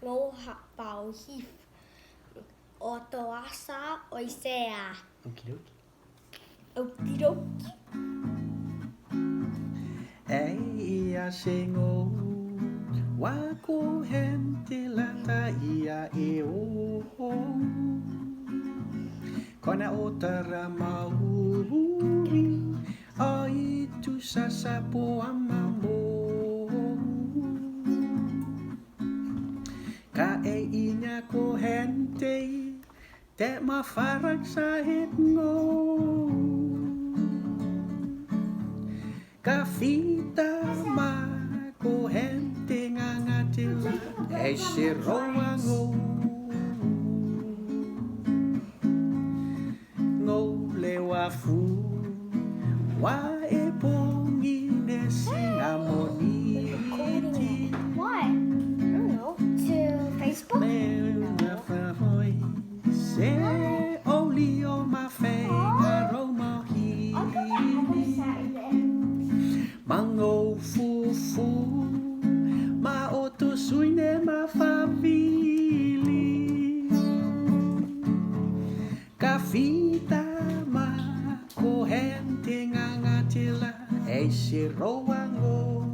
ngô bảo hif otoasa oisea. Okidoki. Okidoki. Ei ia sengo wako hente lata ia e o Kona o tara mauri ai tu sasapo amambo Ka e inya ko hente te mafarak sa hitngo Ka fita ma ko hente ngangatila e se roango Ngô le wa fu wa e pongi ne singamoni Why? I don't know. To Facebook? Me fa hoi se oli o ma fe aroma hi Mango fu fu ma oto suine ma favili Ka fita ma ko hente ngangatila e se roango